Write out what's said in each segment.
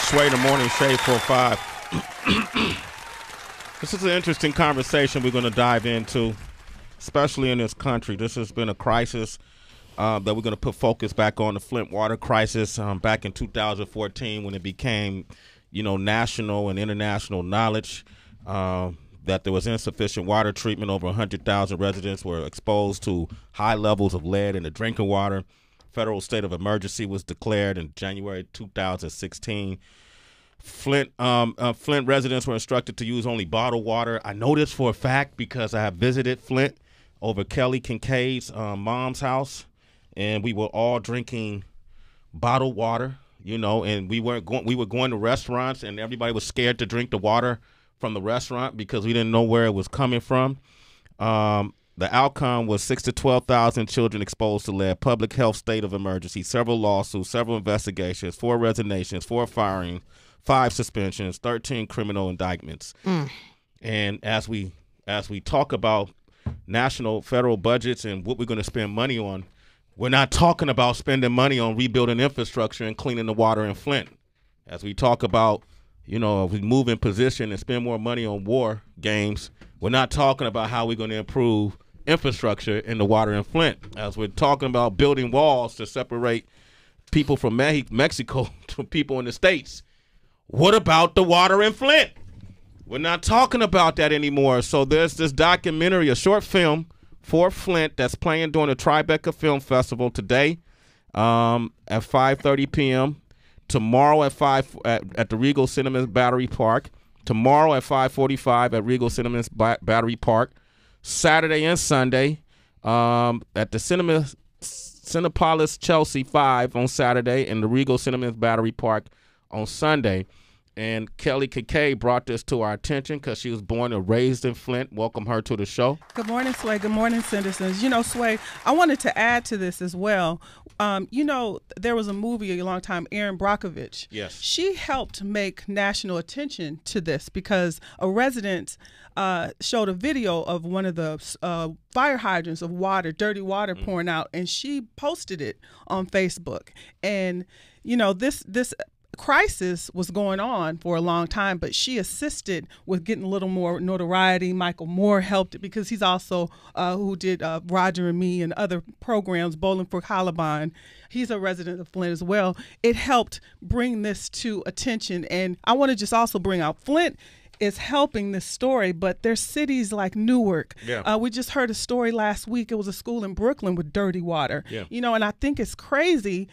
Sway in the Morning, Shade 45. This is an interesting conversation we're going to dive into, especially in this country. This has been a crisis that we're going to put focus back on, the Flint water crisis back in 2014 when it became, national and international knowledge that there was insufficient water treatment. Over 100,000 residents were exposed to high levels of lead in the drinking water. Federal state of emergency was declared in January 2016. Flint residents were instructed to use only bottled water. I know this for a fact because I have visited Flint over Kelly Kinkaid's mom's house, and we were all drinking bottled water, and we were going to restaurants, and everybody was scared to drink the water from the restaurant because we didn't know where it was coming from. The outcome was 6,000 to 12,000 children exposed to lead, public health state of emergency, several lawsuits, several investigations, 4 resignations, 4 firings, 5 suspensions, 13 criminal indictments. And as we talk about national federal budgets and what we're going to spend money on, we're not talking about spending money on rebuilding infrastructure and cleaning the water in Flint. As we talk about, if we move in position and spend more money on war games, we're not talking about how we're going to improve infrastructure in the water in Flint. As we're talking about building walls to separate people from Mexico to people in the States, what about the water in Flint? We're not talking about that anymore. So there's this documentary, a short film for Flint that's playing during the Tribeca Film Festival today at 5:30 p.m., tomorrow at at the Regal Cinemas Battery Park, tomorrow at 5:45 at Regal Cinemas Battery Park, Saturday and Sunday at the Cinepolis Chelsea 5 on Saturday and the Regal Cinemas Battery Park on Sunday. And Kelly Kinkaid brought this to our attention because she was born and raised in Flint. Welcome her to the show. Good morning, Sway. Good morning, citizens. Sway, I wanted to add to this as well. There was a movie a long time, Erin Brockovich. Yes. She helped make national attention to this because a resident showed a video of one of the fire hydrants of water, dirty water pouring out, and she posted it on Facebook. And, this crisis was going on for a long time, but she assisted with getting a little more notoriety. Michael Moore helped it because he's also who did Roger and Me and other programs, Bowling for Columbine. He's a resident of Flint as well. It helped bring this to attention. And I want to just also bring out Flint is helping this story, but there's cities like Newark. Yeah. We just heard a story last week. It was a school in Brooklyn with dirty water. Yeah. And I think it's crazy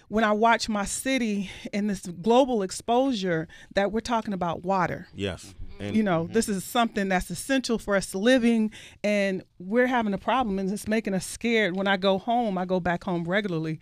when I watch my city in this global exposure that we're talking about water. Yes. And this is something that's essential for us living, and we're having a problem, and it's making us scared. When I go back home regularly.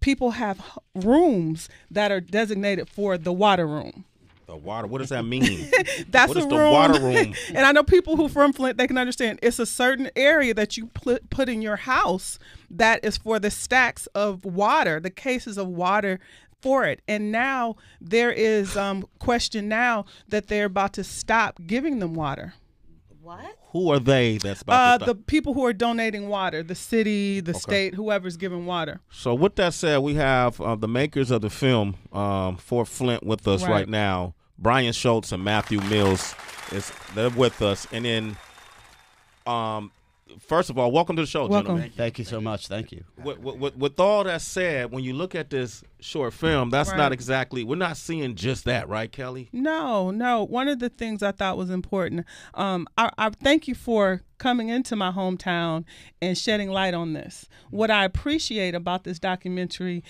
People have rooms that are designated for the water room. The water, what does that mean? That's what is a the room. water room? And I know people who from Flint, they can understand. It's a certain area that you put in your house that is for the stacks of water, the cases of water for it. And now there is question now that they're about to stop giving them water. What? Who are they that's about to stop? The people who are donating water, the city, the state, whoever's giving water. So with that said, we have the makers of the film for Flint with us right now. Brian Schulz and Matthew Mills, they're with us. And then, first of all, welcome to the show, gentlemen. Thank you so much. Thank you. With all that said, when you look at this short film, that's not exactly, we're not seeing just that, right, Kelly? No. One of the things I thought was important, I thank you for coming into my hometown and shedding light on this. What I appreciate about this documentary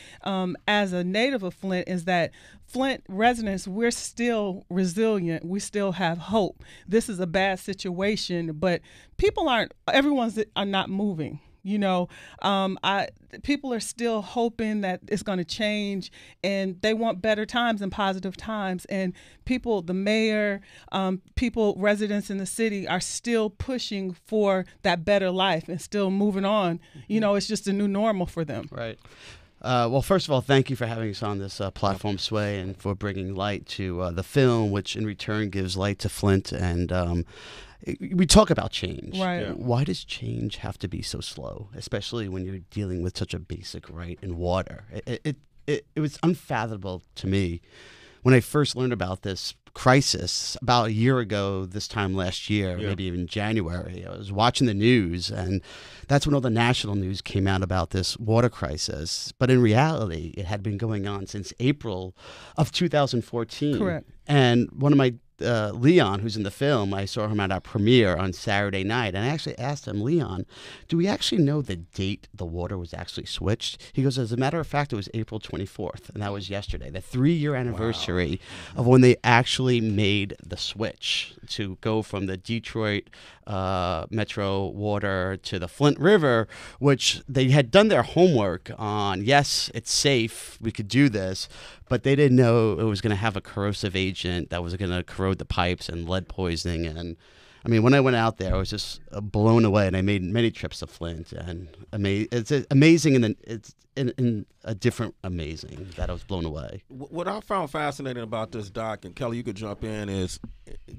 as a native of Flint is that Flint residents, we're still resilient. We still have hope. This is a bad situation, but everyone's are not moving. People are still hoping that it's going to change, and they want better times and positive times. And people, the mayor, residents in the city are still pushing for that better life and still moving on. It's just a new normal for them. Right. Well, first of all, thank you for having us on this platform, Sway, and for bringing light to the film, which in return gives light to Flint. And we talk about change. Right. Yeah. Why does change have to be so slow, especially when you're dealing with such a basic right in water? It was unfathomable to me when I first learned about this crisis about a year ago, this time last year, maybe even January, I was watching the news, and that's when all the national news came out about this water crisis. But in reality, it had been going on since April of 2014. Correct. And one of my Leon, who's in the film, I saw him at our premiere on Saturday night, and I actually asked him, Leon, do we actually know the date the water was actually switched? He goes, as a matter of fact, it was April 24th, and that was yesterday, the 3-year anniversary of when they actually made the switch to go from the Detroit Metro water to the Flint River, which they had done their homework on. Yes, it's safe, we could do this, but they didn't know it was going to have a corrosive agent that was going to corrode the pipes and lead poisoning. And I mean, when I went out there, I was just blown away. And I made many trips to Flint, and it's amazing, and it's in a different amazing that I was blown away. What I found fascinating about this doc, and Kelly, you could jump in, is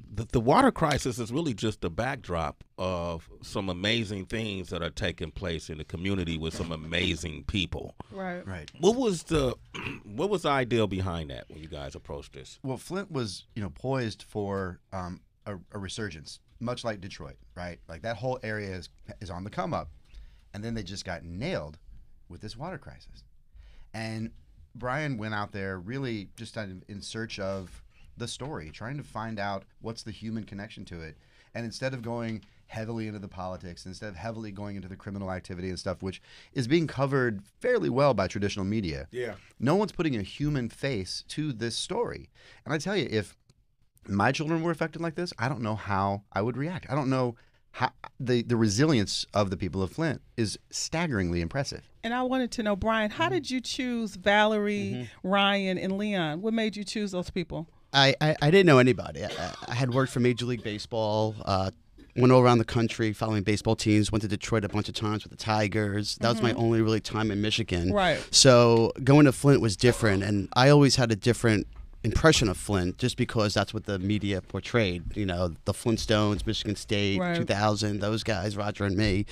the water crisis is really just the backdrop of some amazing things that are taking place in the community with some amazing people. Right. Right. What was the ideal behind that when you guys approached this? Well, Flint was, poised for a resurgence, much like Detroit, right? Like that whole area is on the come up, and then they just got nailed with this water crisis. And Brian went out there really just in search of the story, trying to find out what's the human connection to it. And instead of going heavily into the politics, instead of heavily going into the criminal activity and stuff, which is being covered fairly well by traditional media, no one's putting a human face to this story. And I tell you, if my children were affected like this, I don't know how I would react. I don't know how the resilience of the people of Flint is staggeringly impressive. And I wanted to know, Brian, how did you choose Valerie, Ryan, and Leon? What made you choose those people? I didn't know anybody. I had worked for Major League Baseball, went all around the country following baseball teams, went to Detroit a bunch of times with the Tigers. That was my only really time in Michigan. Right. So going to Flint was different, and I always had a different impression of Flint just because that's what the media portrayed. The Flintstones, Michigan State, 2000, those guys, Roger and me.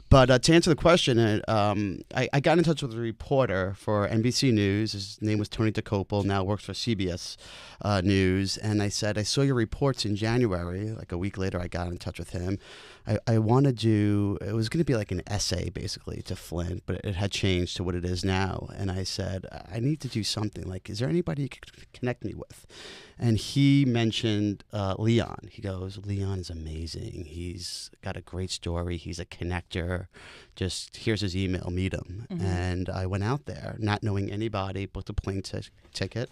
But to answer the question, I got in touch with a reporter for NBC News. His name was Tony DeCopel, now works for CBS News. And I said, I saw your reports in January. Like a week later, I got in touch with him. I want to do, it was going to be like an essay basically to Flint, but it had changed to what it is now. And I said, I need to do something. Like, is there anybody you could connect me with? And he mentioned Leon. He goes, Leon is amazing. He's got a great story. He's a connector. Just here's his email, meet him. And I went out there, not knowing anybody, booked a plane ticket,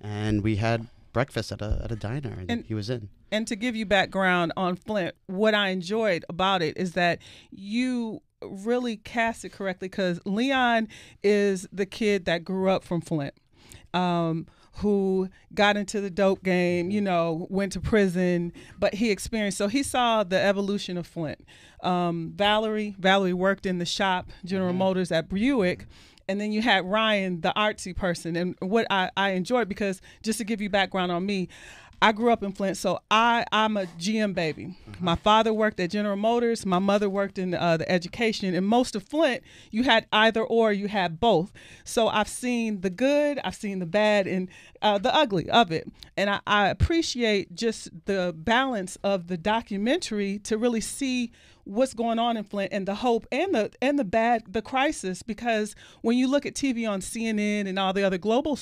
and we had breakfast at a diner, and he was in. And to give you background on Flint, what I enjoyed about it is that you really cast it correctly, because Leon is the kid that grew up from Flint, who got into the dope game, went to prison, but he experienced, so he saw the evolution of Flint. Valerie worked in the shop, General Motors at Buick. And then you had Ryan, the artsy person. And what I enjoyed, because just to give you background on me, I grew up in Flint, so I'm a GM baby. My father worked at General Motors. My mother worked in the education. And most of Flint, you had either or, you had both. So I've seen the good, I've seen the bad, and the ugly of it. And I appreciate just the balance of the documentary to really see what's going on in Flint, and the hope and the bad, the crisis, because when you look at TV on CNN and all the other global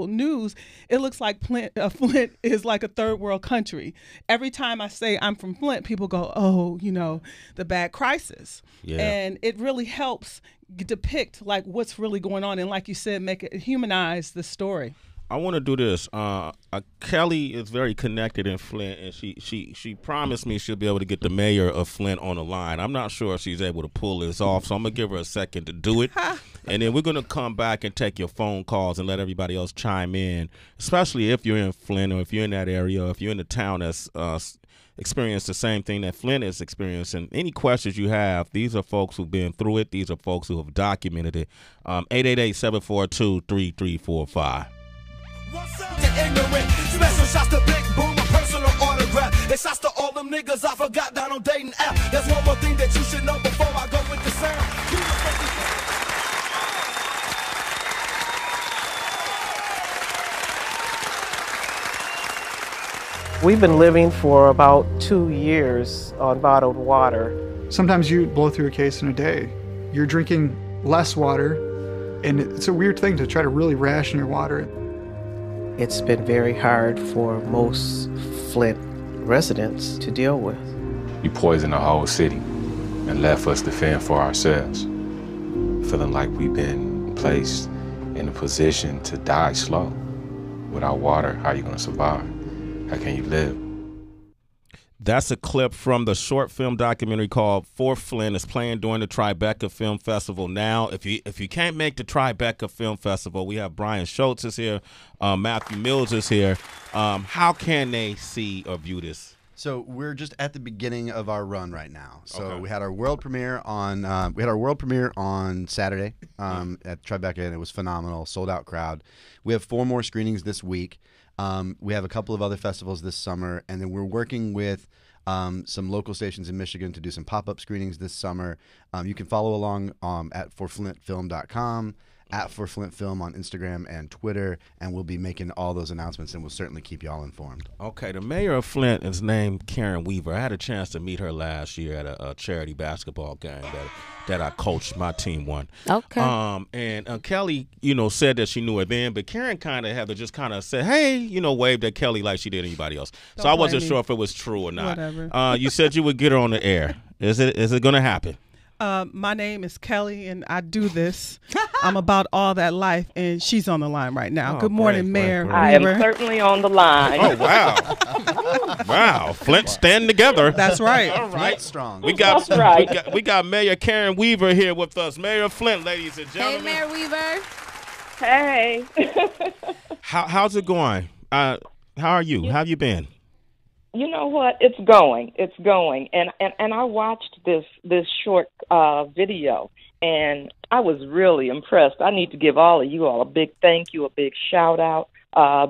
news, it looks like Flint is like a third world country. Every time I say I'm from Flint, people go, oh, the bad crisis. Yeah. And it really helps depict like what's really going on, and like you said, make it humanize the story. I want to do this. Kelly is very connected in Flint, and she promised me she'll be able to get the mayor of Flint on the line. I'm not sure if she's able to pull this off, so I'm going to give her a second to do it. And then we're going to come back and take your phone calls and let everybody else chime in, especially if you're in Flint, or if you're in that area, or if you're in the town that's experienced the same thing that Flint is experiencing. Any questions you have, these are folks who've been through it. These are folks who have documented it. 888-742-3345. What's up? The ignorant, special shots to Big Boom, a personal autograph. They shots to all them niggas I forgot down on dating app. There's one more thing that you should know before I go with the sound. We've been living for about 2 years on bottled water. Sometimes you blow through a case in a day. You're drinking less water, and it's a weird thing to try to really ration your water. It's been very hard for most Flint residents to deal with. You poisoned the whole city and left us to fend for ourselves, feeling like we've been placed in a position to die slow. Without water, how are you going to survive? How can you live? That's a clip from the short film documentary called For Flint. It's playing during the Tribeca Film Festival now. If you can't make the Tribeca Film Festival, we have Brian Schulz is here, Matthew Mills is here. How can they see or view this? So we're just at the beginning of our run right now. So Okay. we had our world premiere on Saturday at Tribeca, and it was phenomenal, sold out crowd. We have 4 more screenings this week. We have a couple of other festivals this summer, and then we're working with some local stations in Michigan to do some pop-up screenings this summer. You can follow along at forflintfilm.com, at forflintfilm on Instagram and Twitter, and we'll be making all those announcements, and we'll certainly keep you all informed. Okay, the mayor of Flint is named Karen Weaver. I had a chance to meet her last year at a charity basketball game that I coached. My team won. Okay. And Kelly, said that she knew her then, but Karen kind of had to just kind of say, hey, waved at Kelly like she did anybody else. So I wasn't sure if it was true or not. Whatever. You said you would get her on the air. Is it going to happen? My name is Kelly, and I do this. I'm about all that life, and she's on the line right now. Oh, Good morning, great, Mayor great. I am Weaver. certainly on the line. Oh, wow. Wow. Flint stand together. That's right. All right. Flint strong. We got, That's right. we got Mayor Karen Weaver here with us. Mayor of Flint, ladies and Hey, gentlemen. Mayor Weaver. Hey. How's it going? How are you? How have you been? You know what? It's going. And I watched this short video, and I was really impressed. I need to give all of you all a big thank you, a big shout out,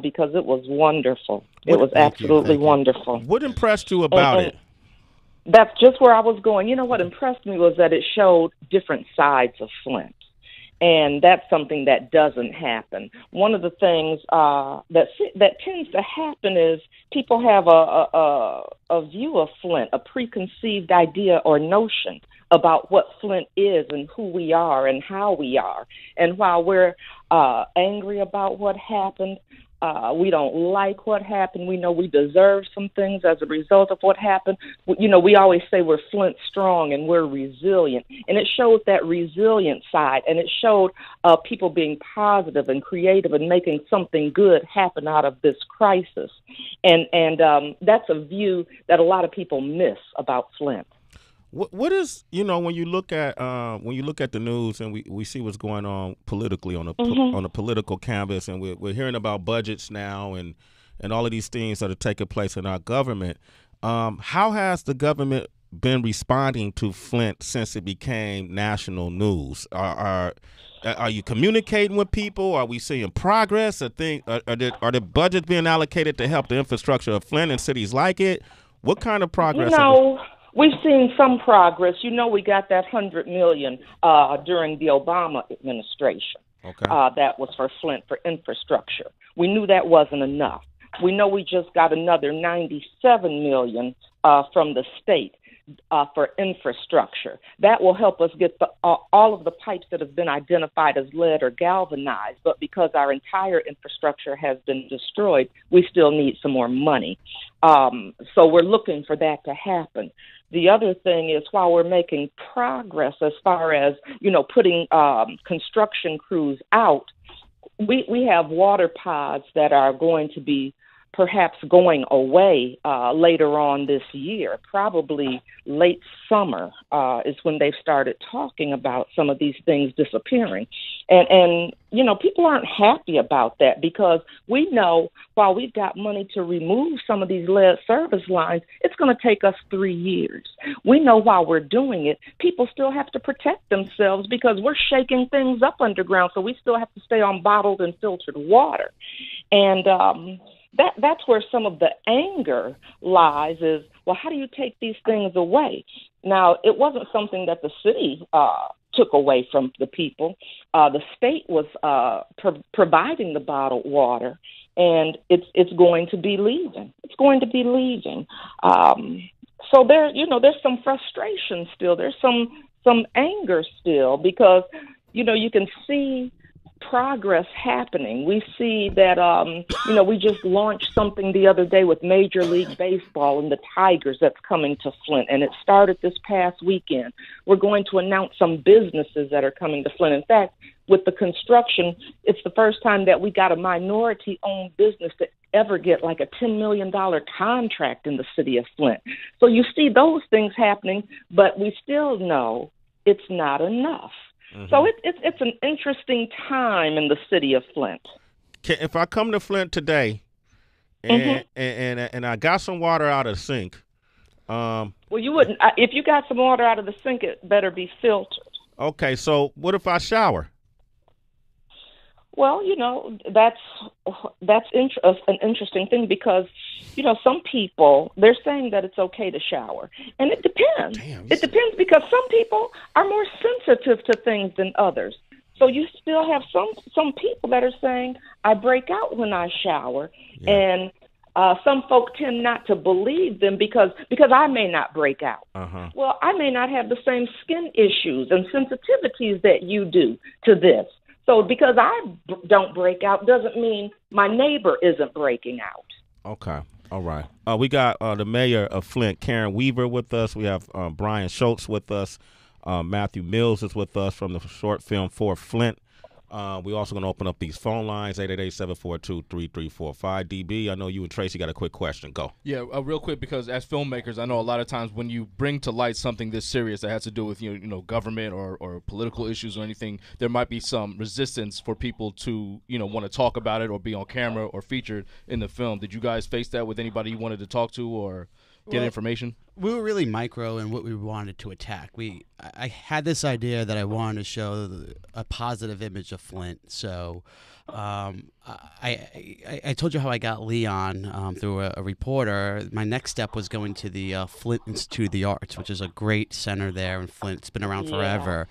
because it was wonderful. It was absolutely wonderful. What impressed you about it? That's just where I was going. You know what impressed me was that it showed different sides of Flint. And that's something that doesn't happen. One of the things that tends to happen is people have a view of Flint, a preconceived idea or notion about what Flint is and who we are and how we are. And while we're angry about what happened, we don't like what happened. We know we deserve some things as a result of what happened. We always say we're Flint strong and we're resilient. And it showed that resilient side, and it showed people being positive and creative and making something good happen out of this crisis. And that's a view that a lot of people miss about Flint. What is, when you look at the news and we see what's going on politically on a political canvas, and we're hearing about budgets now and all of these things that are taking place in our government, how has the government been responding to Flint since it became national news? Are you communicating with people? Are we seeing progress? Are the budgets being allocated to help the infrastructure of Flint and cities like it? What kind of progress? We've seen some progress. We got that $100 million during the Obama administration. Okay. That was for Flint for infrastructure. We knew that wasn't enough. We know we just got another $97 million from the state for infrastructure. That will help us get all of the pipes that have been identified as lead or galvanized. But because our entire infrastructure has been destroyed, we still need some more money. So we're looking for that to happen. The other thing is, while we're making progress as far as, putting construction crews out, we have water pods that are going to be perhaps going away later on this year. Probably late summer is when they've started talking about some of these things disappearing. And people aren't happy about that, because we know while we've got money to remove some of these lead service lines, it's going to take us 3 years. We know while we're doing it, people still have to protect themselves because we're shaking things up underground, so we still have to stay on bottled and filtered water. And that's where some of the anger lies is, well, how do you take these things away? Now, it wasn't something that the city took away from the people. The state was providing the bottled water, and it's going to be leaving. It's going to be leaving. So there's some frustration still. There's some anger still because, you can see progress happening. We see that, we just launched something the other day with Major League Baseball and the Tigers that's coming to Flint, and it started this past weekend. We're going to announce some businesses that are coming to Flint. In fact, with the construction, it's the first time that we got a minority-owned business to ever get like a $10 million contract in the city of Flint. So you see those things happening, but we still know it's not enough. Mm-hmm. So it's an interesting time in the city of Flint. If I come to Flint today and I got some water out of the sink. Well, you wouldn't. If you got some water out of the sink, it better be filtered. Okay, so what if I shower? Well, that's an interesting thing because, some people, they're saying that it's okay to shower. And it depends. It depends because some people are more sensitive to things than others. So you still have some people that are saying, I break out when I shower. Yeah. And some folk tend not to believe them because I may not break out. Uh-huh. Well, I may not have the same skin issues and sensitivities that you do to this. So because I don't break out doesn't mean my neighbor isn't breaking out. Okay. All right. We got the mayor of Flint, Karen Weaver, with us. We have Brian Schulz with us. Matthew Mills is with us from the short film For Flint. We're also going to open up these phone lines, 888-742-3345. DB, I know you and Tracy got a quick question. Go. Yeah, real quick, because as filmmakers, I know a lot of times when you bring to light something this serious that has to do with government or political issues or anything, there might be some resistance for people to want to talk about it or be on camera or featured in the film. Did you guys face that with anybody you wanted to talk to or get information? We were really micro in what we wanted to attack. I had this idea that I wanted to show a positive image of Flint. So I told you how I got Leon through a reporter. My next step was going to the Flint Institute of the Arts, which is a great center there in Flint. It's been around forever.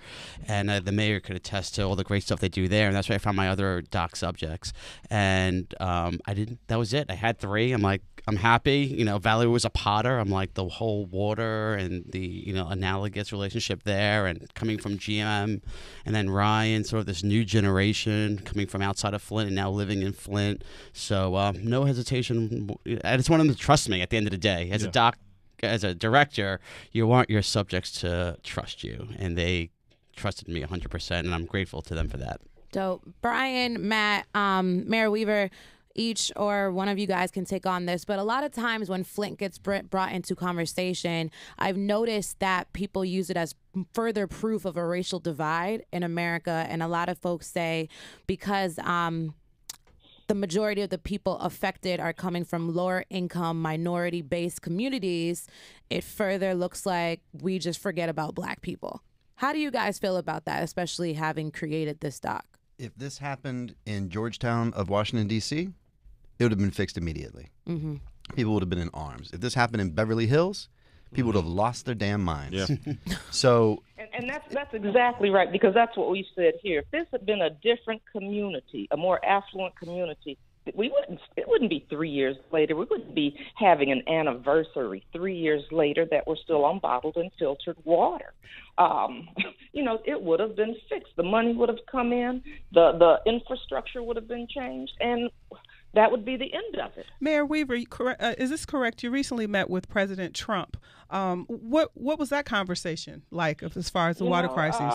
And the mayor could attest to all the great stuff they do there. And that's where I found my other doc subjects. And that was it. I had 3. I'm like, I'm happy. Valerie was a potter. I'm like, the whole water and the, analogous relationship there, and coming from GM, and then Ryan, sort of this new generation coming from outside of Flint and now living in Flint. So no hesitation. I just want them to trust me at the end of the day. As a director, you want your subjects to trust you, and they trusted me 100%, and I'm grateful to them for that. Dope. Brian, Matt, Mayor Weaver, each or one of you guys can take on this, but a lot of times when Flint gets brought into conversation, I've noticed that people use it as further proof of a racial divide in America. And a lot of folks say because the majority of the people affected are coming from lower income, minority-based communities, it further looks like we just forget about Black people. How do you guys feel about that, especially having created this doc? If this happened in Georgetown of Washington, D.C., it would have been fixed immediately. Mm-hmm. People would have been in arms. If this happened in Beverly Hills, people would have lost their damn minds. Yeah. So, and that's exactly right, because that's what we said here. If this had been a different community, a more affluent community, it wouldn't be 3 years later. We wouldn't be having an anniversary 3 years later that we're still on bottled and filtered water. It would have been fixed. The money would have come in. The infrastructure would have been changed, and that would be the end of it. Mayor Weaver, is this correct? You recently met with President Trump. What was that conversation like as far as the water crisis?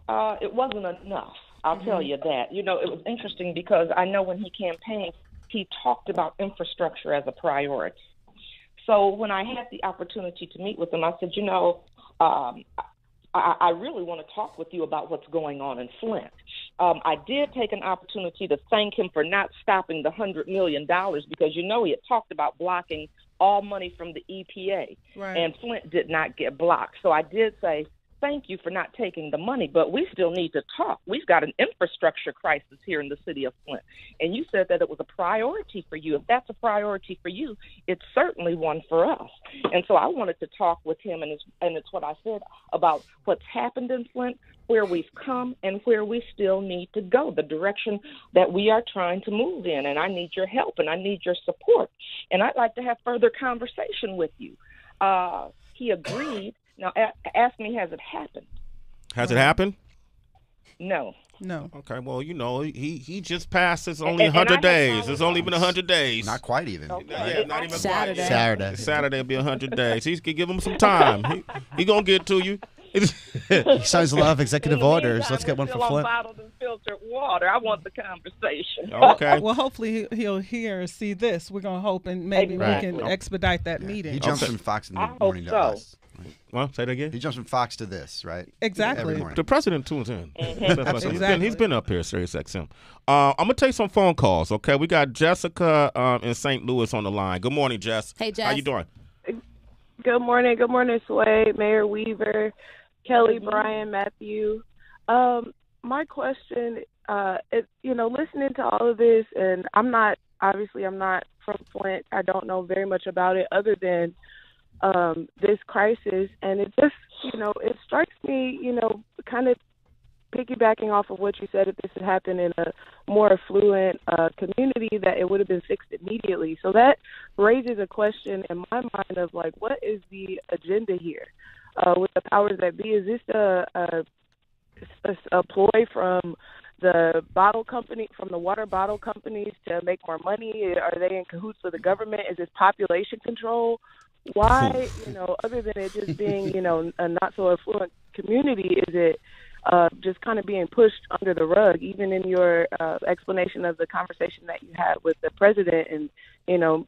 It wasn't enough. I'll tell you that. It was interesting because I know when he campaigned, he talked about infrastructure as a priority. So when I had the opportunity to meet with him, I said, I really want to talk with you about what's going on in Flint. I did take an opportunity to thank him for not stopping the $100 million because, he had talked about blocking all money from the EPA, right. And Flint did not get blocked. So I did say, thank you for not taking the money, but we still need to talk. We've got an infrastructure crisis here in the city of Flint. And you said that it was a priority for you. If that's a priority for you, it's certainly one for us. And so I wanted to talk with him, and it's what I said about what's happened in Flint, where we've come, and where we still need to go, the direction that we are trying to move in. And I need your help, and I need your support. And I'd like to have further conversation with you. He agreed. Now, ask me, has it happened? Has it happened? No. Okay, well, he just passed. It's only 100 days. It's only been 100 days. Not quite even. Okay. Yeah, not even Saturday. quite. Saturday. Saturday will be 100 days. He could give him some time. He gonna get to you. He signs a lot of executive orders. Let's get one for Flint. Flint. Bottled and filtered water. I want the conversation. Okay. Well, hopefully he'll hear or see this. We're going to hope, and maybe we can expedite that meeting. He jumps from Fox in the morning to us. Well, say that again. He jumps from Fox to this, right? Exactly. Every morning. The president tunes in. Exactly. He's been up here, Sirius XM. I'm gonna take some phone calls. Okay, we got Jessica in St. Louis on the line. Good morning, Jess. Hey, Jess. How you doing? Good morning. Good morning, Sway, Mayor Weaver, Kelly, Brian, Matthew. My question is, listening to all of this, and I'm not from Flint. I don't know very much about it other than this crisis, and it just, it strikes me, kind of piggybacking off of what you said, if this had happened in a more affluent community, that it would have been fixed immediately. So that raises a question in my mind of, like, what is the agenda here with the powers that be? Is this a ploy from the water bottle companies to make more money? Are they in cahoots with the government? Is this population control? Why, other than it just being, a not so affluent community, is it just kind of being pushed under the rug? Even in your explanation of the conversation that you had with the president, and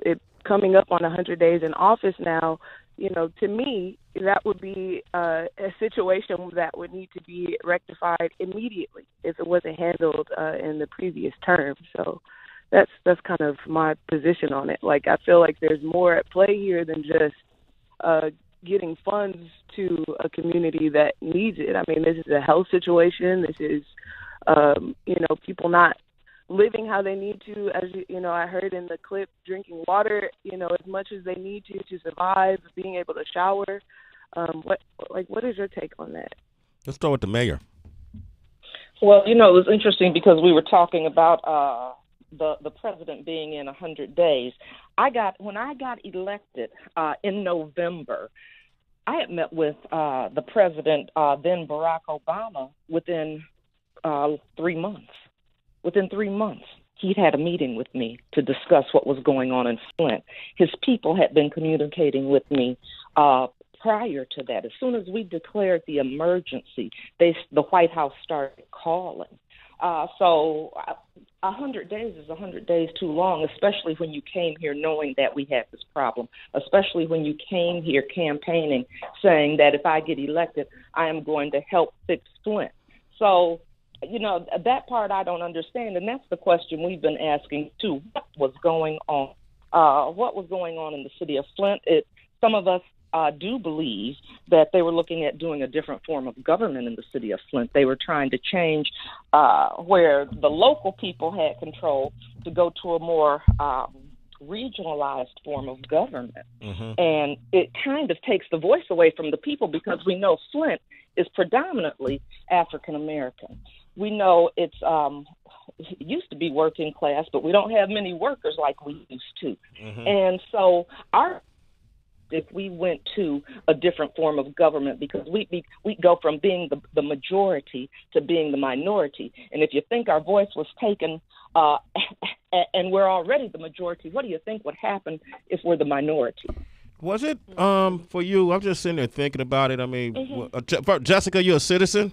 it coming up on 100 days in office now, to me, that would be a situation that would need to be rectified immediately if it wasn't handled in the previous term. So that's kind of my position on it. Like, I feel like there's more at play here than just getting funds to a community that needs it. I mean, this is a health situation. This is, people not living how they need to. As I heard in the clip, drinking water, as much as they need to survive, being able to shower. What is your take on that? Let's start with the mayor. Well, it was interesting because we were talking about the president being in 100 days. When I got elected in November, I had met with the president, then Barack Obama, within 3 months. Within 3 months, he'd had a meeting with me to discuss what was going on in Flint. His people had been communicating with me prior to that. As soon as we declared the emergency, the White House started calling. So 100 days is 100 days too long, especially when you came here knowing that we had this problem, especially when you came here campaigning, saying that if I get elected, I am going to help fix Flint. So, that part I don't understand, and that's the question we've been asking, too. What was going on? What was going on in the city of Flint? Some of us do believe that they were looking at doing a different form of government in the city of Flint. They were trying to change where the local people had control to go to a more regionalized form of government. Mm-hmm. And it kind of takes the voice away from the people, because we know Flint is predominantly African American. We know it used to be working class, but we don't have many workers like we used to. Mm-hmm. And so if we went to a different form of government, because we go from being the majority to being the minority. And if you think our voice was taken and we're already the majority, what do you think would happen if we're the minority? Was it for you? I'm just sitting there thinking about it. I mean, mm-hmm. Jessica, you're a citizen.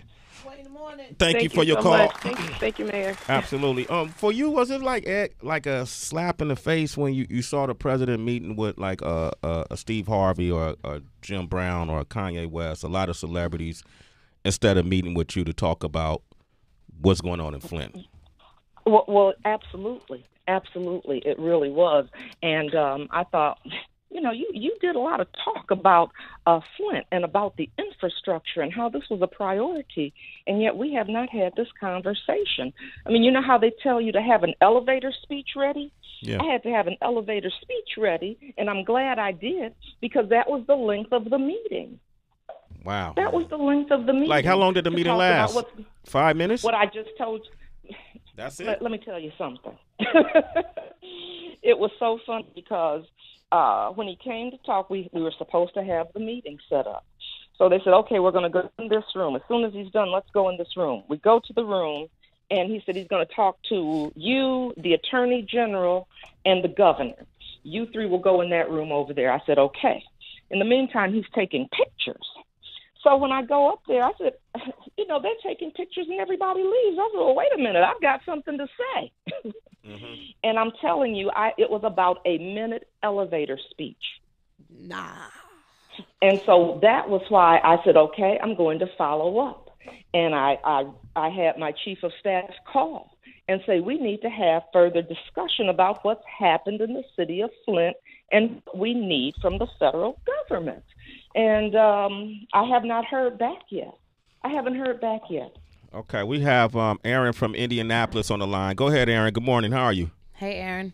Thank you for your so call. Thank you, Mayor. Absolutely. For you, was it like a slap in the face when you saw the president meeting with like a Steve Harvey or a Jim Brown or a Kanye West, a lot of celebrities, instead of meeting with you to talk about what's going on in Flint? Well, absolutely. Absolutely. It really was. And I thought, you did a lot of talk about Flint and about the infrastructure and how this was a priority, and yet we have not had this conversation. I mean, you know how they tell you to have an elevator speech ready? Yeah. I had to have an elevator speech ready, and I'm glad I did, because that was the length of the meeting. Wow. That was the length of the meeting. Like, how long did the meeting last? 5 minutes? What I just told you. That's it? Let me tell you something. It was so funny because when he came to talk, we were supposed to have the meeting set up. So they said, okay, we're going to go in this room. As soon as he's done, let's go in this room. We go to the room, and he said he's going to talk to you, the attorney general, and the governor. You three will go in that room over there. I said, okay. In the meantime, he's taking pictures. So when I go up there, I said, they're taking pictures and everybody leaves. I said, well, wait a minute, I've got something to say. Mm-hmm. And I'm telling you, it was about a minute elevator speech. Nah. And so that was why I said, okay, I'm going to follow up. And I had my chief of staff call and say, we need to have further discussion about what's happened in the city of Flint and what we need from the federal government. And I have not heard back yet. I haven't heard back yet. Okay, we have Aaron from Indianapolis on the line. Go ahead, Aaron. Good morning. How are you? Hey, Aaron.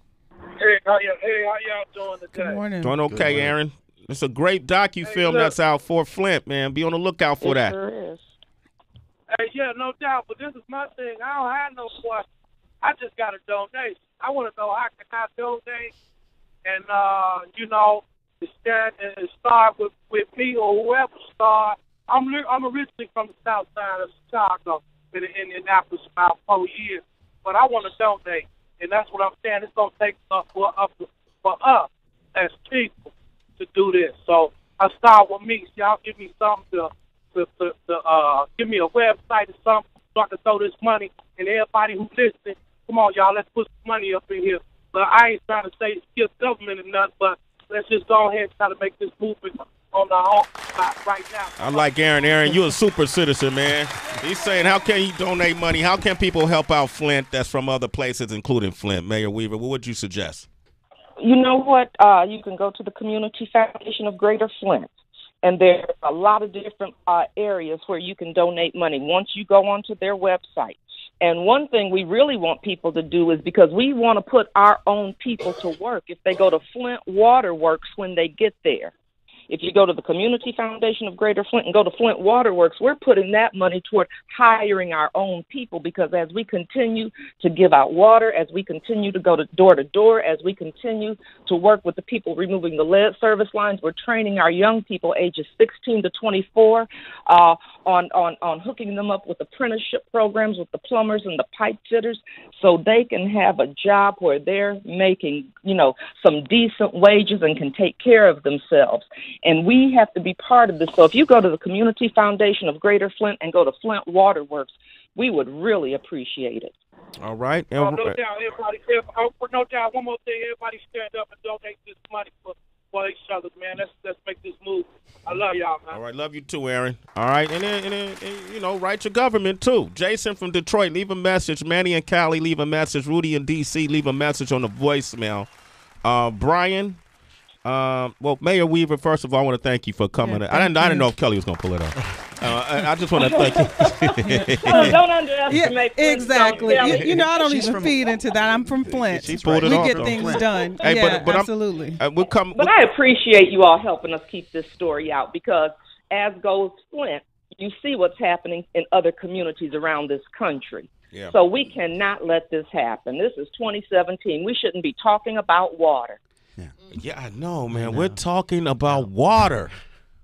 Hey, how y'all doing today? Good morning. Doing okay, Aaron. It's a great docu-film that's out for Flint, man. Be on the lookout for that. Sure is. Hey, yeah, no doubt. But this is my thing. I don't have no question. I just got a donation. I want to know how can I donate, and start with me or whoever start. I'm originally from the south side of Chicago, been in Indianapolis about 4 years, but I want to donate, and that's what I'm saying. It's gonna take for us as people to do this. So I start with me. So y'all give me something to give me a website or something so I can throw this money. And everybody who's listening, come on, y'all, let's put some money up in here. But I ain't trying to say give government or nothing, but let's just go ahead and try to make this movement on our own right now. I like Aaron. Aaron, you're a super citizen, man. He's saying, how can you donate money? How can people help out Flint that's from other places, including Flint? Mayor Weaver, what would you suggest? You know what? You can go to the Community Foundation of Greater Flint, and there are a lot of different areas where you can donate money once you go onto their website. And one thing we really want people to do is, because we want to put our own people to work, if they go to Flint Waterworks when they get there. If you go to the Community Foundation of Greater Flint and go to Flint Waterworks, we're putting that money toward hiring our own people, because as we continue to give out water, as we continue to go to door, as we continue to work with the people removing the lead service lines, we're training our young people ages 16 to 24 on hooking them up with apprenticeship programs with the plumbers and the pipe fitters, so they can have a job where they're making, some decent wages and can take care of themselves. And we have to be part of this. So if you go to the Community Foundation of Greater Flint and go to Flint Waterworks, we would really appreciate it. All right. No doubt, everybody. No doubt. One more thing. Everybody stand up and donate this money for each other, man. Let's make this move. I love y'all, man. All right. Love you too, Aaron. All right. And then, write your government too. Jason from Detroit, leave a message. Manny and Callie, leave a message. Rudy in D.C., leave a message on the voicemail. Brian. Mayor Weaver, first of all, I want to thank you for coming. I didn't know if Kelly was going to pull it off. I just want to thank you. Don't underestimate. Yeah, exactly. I don't even feed into that. I'm from Flint. She pulled it off. We get things done. Hey, yeah, but absolutely. But I appreciate you all helping us keep this story out, because as goes Flint, you see what's happening in other communities around this country. Yeah. So we cannot let this happen. This is 2017. We shouldn't be talking about water. Yeah, I know, man. We're talking about water.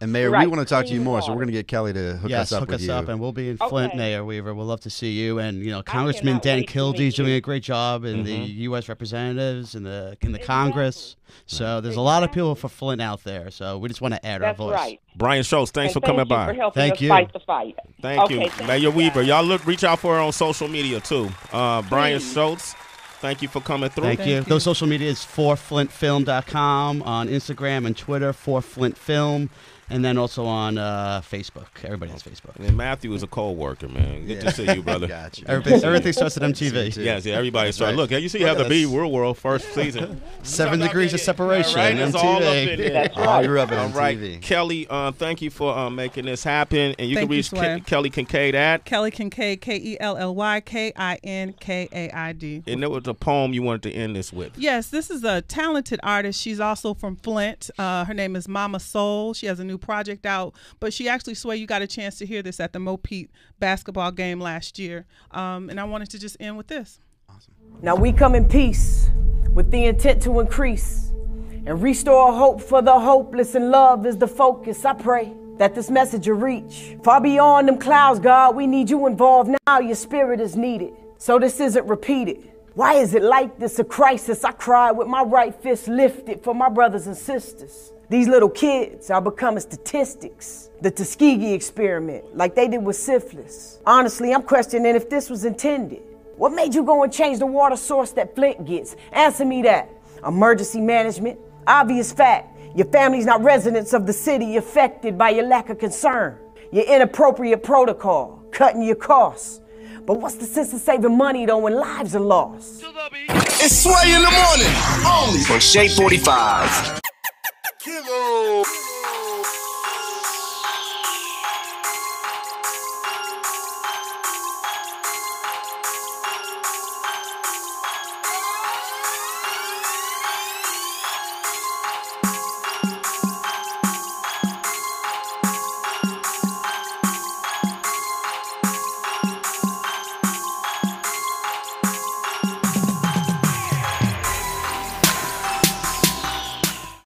And Mayor, we want to talk to you more, so we're going to get Kelly to hook us up with you. And we'll be in Flint, Mayor Weaver. We'll love to see you. And Congressman Dan Kildre's doing a great job in the U.S. Representatives and in the Congress. So there's a lot of people for Flint out there. So we just want to add our voice. Right. Brian Schulz, thanks for coming by. Thank you. Fight the fight. Thank you, Mayor Weaver. Y'all reach out for her on social media too. Brian Schulz. Thank you for coming through. Thank you. Those social media is forflintfilm.com on Instagram and Twitter, forflintfilm. And then also on Facebook. Everybody has Facebook. And Matthew is a co-worker, man. Good to see you, brother. Got you. Everything starts at MTV. Yes, yeah, everybody starts. Look, you see how the B Real World first season. 7 degrees of separation. Right, it's all up in MTV. there. That's right. I grew up in All MTV. right, Kelly, thank you for making this happen. And you Thank can you, reach Sway. Kelly Kinkaid at. Kelly Kinkaid, KELLYKINKAID. And there was a poem you wanted to end this with. Yes, this is a talented artist. She's also from Flint. Her name is Mama Soul. She has a new project out, but she actually, Sway, you got a chance to hear this at the Mopeat basketball game last year. And I wanted to just end with this. Now we come in peace with the intent to increase and restore hope for the hopeless, and love is the focus. I pray that this message will reach far beyond them clouds, God. We need you involved now. Your spirit is needed, so this isn't repeated. Why is it like this, a crisis? I cry with my right fist lifted for my brothers and sisters. These little kids are becoming statistics. The Tuskegee experiment, like they did with syphilis. Honestly, I'm questioning if this was intended. What made you go and change the water source that Flint gets? Answer me that. Emergency management? Obvious fact. Your family's not residents of the city, affected by your lack of concern. Your inappropriate protocol, cutting your costs. But what's the sense of saving money though when lives are lost? It's Sway in the morning, only for Shea 45.